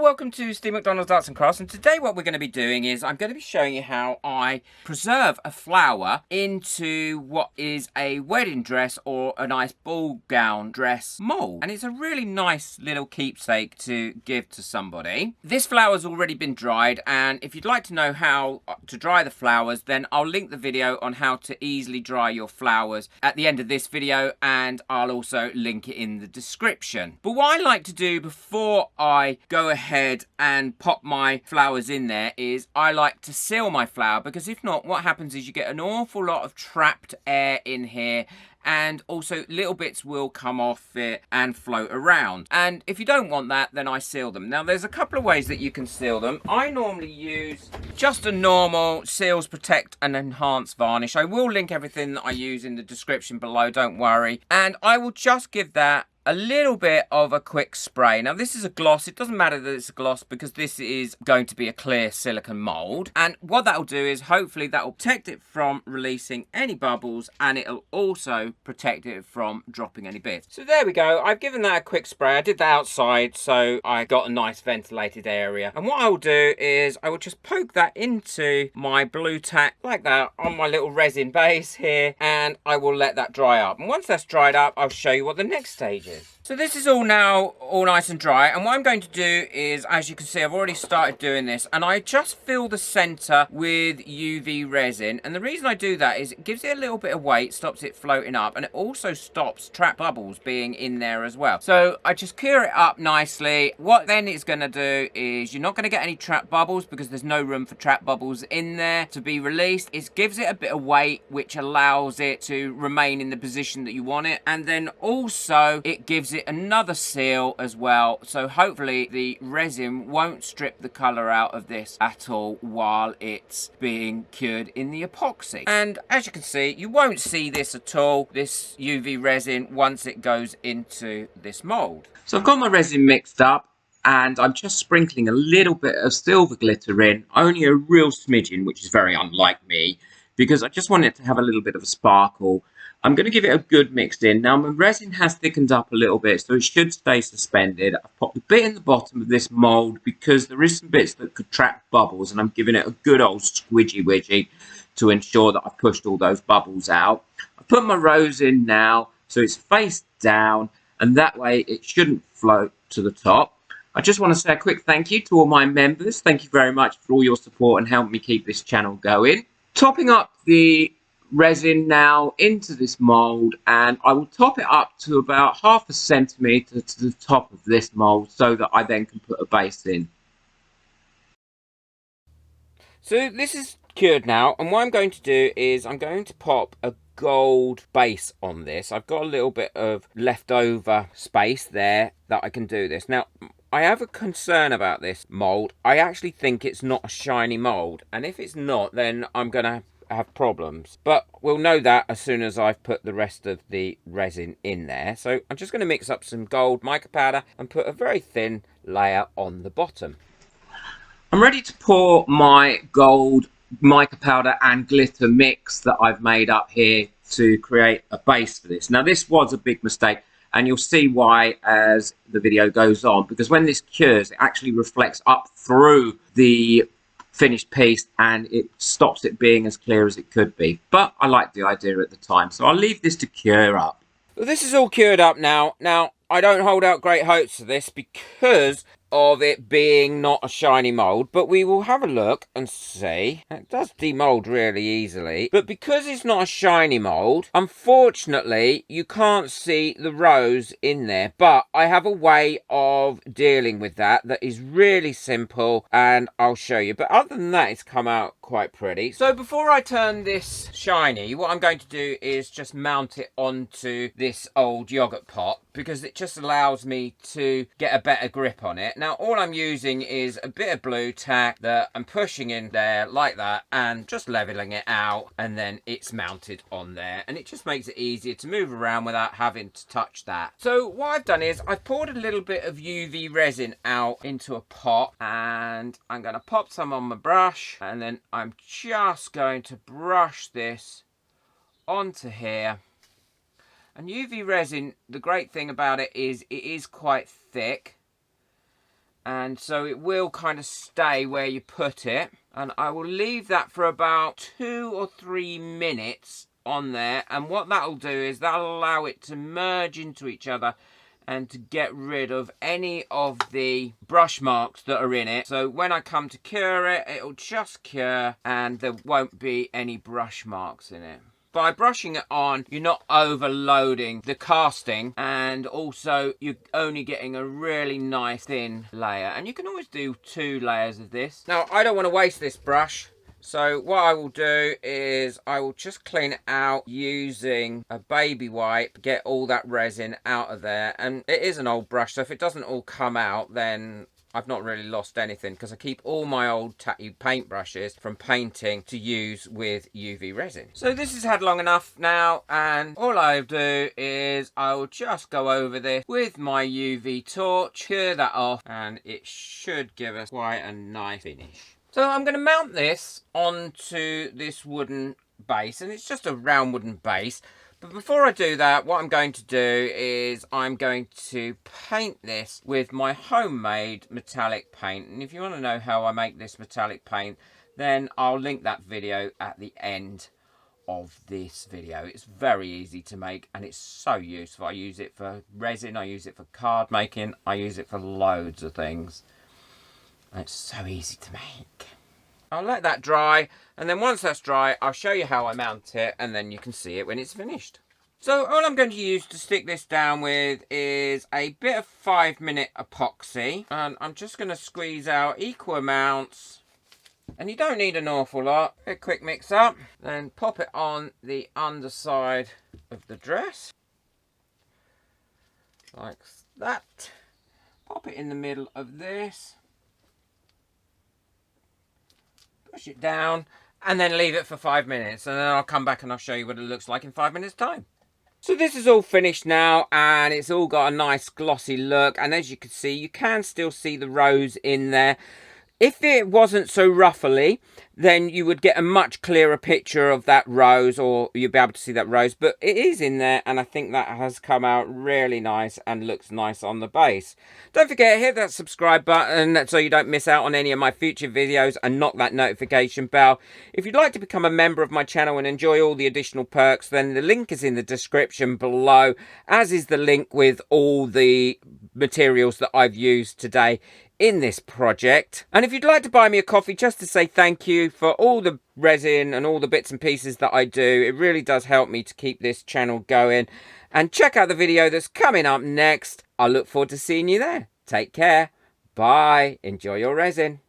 welcome to Steve McDonald's Arts and Crafts, and today what we're going to be doing is I'm going to be showing you how I preserve a flower into what is a wedding dress or a nice ball gown dress mould. And it's a really nice little keepsake to give to somebody. This flower's already been dried, and if you'd like to know how to dry the flowers, then I'll link the video on how to easily dry your flowers at the end of this video, and I'll also link it in the description. But what I like to do before I go ahead and pop my flowers in there is I like to seal my flower, because if not, what happens is you get an awful lot of trapped air in here, and also little bits will come off it and float around. And if you don't want that, then I seal them. Now there's a couple of ways that you can seal them. I normally use just a normal Seals Protect and Enhance varnish. I will link everything that I use in the description below, don't worry. And I will just give that a little bit of a quick spray. Now this is a gloss. It doesn't matter that it's a gloss because this is going to be a clear silicone mold. And what that'll do is hopefully that will protect it from releasing any bubbles, and it'll also protect it from dropping any bits. So there we go. I've given that a quick spray. I did that outside so I got a nice ventilated area. And what I will do is I will just poke that into my blue tack like that on my little resin base here, and I will let that dry up. And once that's dried up, I'll show you what the next stage is. So this is all now all nice and dry, and what I'm going to do is, as you can see, I've already started doing this, and I just fill the center with UV resin. And the reason I do that is it gives it a little bit of weight, stops it floating up, and it also stops trap bubbles being in there as well. So I just cure it up nicely. What then it's going to do is you're not going to get any trap bubbles because there's no room for trap bubbles in there to be released. It gives it a bit of weight, which allows it to remain in the position that you want it, and then also it gives it another seal as well, so hopefully the resin won't strip the color out of this at all while it's being cured in the epoxy. And as you can see, you won't see this at all, this UV resin, once it goes into this mold. So I've got my resin mixed up, and I'm just sprinkling a little bit of silver glitter in, only a real smidgen, which is very unlike me, because I just want it to have a little bit of a sparkle. I'm going to give it a good mix in. Now my resin has thickened up a little bit, so it should stay suspended. I've popped a bit in the bottom of this mould because there is some bits that could trap bubbles, and I'm giving it a good old squidgy widgy to ensure that I've pushed all those bubbles out. I put my rose in now, so it's face down, and that way it shouldn't float to the top. I just want to say a quick thank you to all my members. Thank you very much for all your support and helping me keep this channel going. Topping up the resin now into this mold, and I will top it up to about 1/2 centimetre to the top of this mold so that I then can put a base in. So this is cured now, and what I'm going to do is I'm going to pop a gold base on this. I've got a little bit of leftover space there that I can do this. Now I have a concern about this mold. I actually think it's not a shiny mold, and if it's not, then I'm gonna have problems, but we'll know that as soon as I've put the rest of the resin in there. So I'm just going to mix up some gold mica powder and put a very thin layer on the bottom. I'm ready to pour my gold mica powder and glitter mix that I've made up here to create a base for this. Now this was a big mistake, and you'll see why as the video goes on, because when this cures, it actually reflects up through the finished piece and it stops it being as clear as it could be. But I liked the idea at the time, so I'll leave this to cure up. Well, this is all cured up now. Now I don't hold out great hopes for this because of it being not a shiny mold, but we will have a look and see. It does demold really easily, but because it's not a shiny mold, unfortunately you can't see the rose in there. But I have a way of dealing with that is really simple, and I'll show you. But other than that, it's come out quite pretty. So before I turn this shiny, what I'm going to do is just mount it onto this old yogurt pot, because it just allows me to get a better grip on it. Now all I'm using is a bit of blue tack that I'm pushing in there like that, and just leveling it out, and then it's mounted on there, and it just makes it easier to move around without having to touch that. So what I've done is I've poured a little bit of UV resin out into a pot, and I'm going to pop some on my brush, and then I'm just going to brush this onto here. And UV resin, the great thing about it is quite thick, and so it will kind of stay where you put it. And I will leave that for about 2 or 3 minutes on there, and what that'll do is that'll allow it to merge into each other and to get rid of any of the brush marks that are in it. So when I come to cure it, it'll just cure and there won't be any brush marks in it. By brushing it on, you're not overloading the casting, and also you're only getting a really nice thin layer. And you can always do 2 layers of this. Now, I don't want to waste this brush, so what I will do is I will just clean it out using a baby wipe, get all that resin out of there. And it is an old brush, so if it doesn't all come out, then I've not really lost anything, because I keep all my old tattoo paint brushes from painting to use with UV resin. So this has had long enough now, and all I'll do is I'll just go over this with my UV torch, cure that off, and it should give us quite a nice finish. So I'm going to mount this onto this wooden base, and it's just a round wooden base. But before I do that, what I'm going to do is I'm going to paint this with my homemade metallic paint. And if you want to know how I make this metallic paint, then I'll link that video at the end of this video. It's very easy to make and it's so useful. I use it for resin, I use it for card making, I use it for loads of things. And it's so easy to make. I'll let that dry, and then once that's dry, I'll show you how I mount it, and then you can see it when it's finished. So all I'm going to use to stick this down with is a bit of 5-minute epoxy, and I'm just going to squeeze out equal amounts, and you don't need an awful lot. A quick mix up, then pop it on the underside of the dress, like that. Pop it in the middle of this. Push it down and then leave it for 5 minutes, and then I'll come back and I'll show you what it looks like in 5 minutes time. So this is all finished now, and it's all got a nice glossy look, and as you can see, you can still see the rose in there. If it wasn't so ruffly, then you would get a much clearer picture of that rose, or you'd be able to see that rose, but it is in there, and I think that has come out really nice and looks nice on the base. Don't forget, hit that subscribe button so you don't miss out on any of my future videos, and knock that notification bell. If you'd like to become a member of my channel and enjoy all the additional perks, then the link is in the description below, as is the link with all the materials that I've used today in this project. And if you'd like to buy me a coffee just to say thank you for all the resin and all the bits and pieces that I do, it really does help me to keep this channel going. And check out the video that's coming up next. I look forward to seeing you there. Take care. Bye. Enjoy your resin.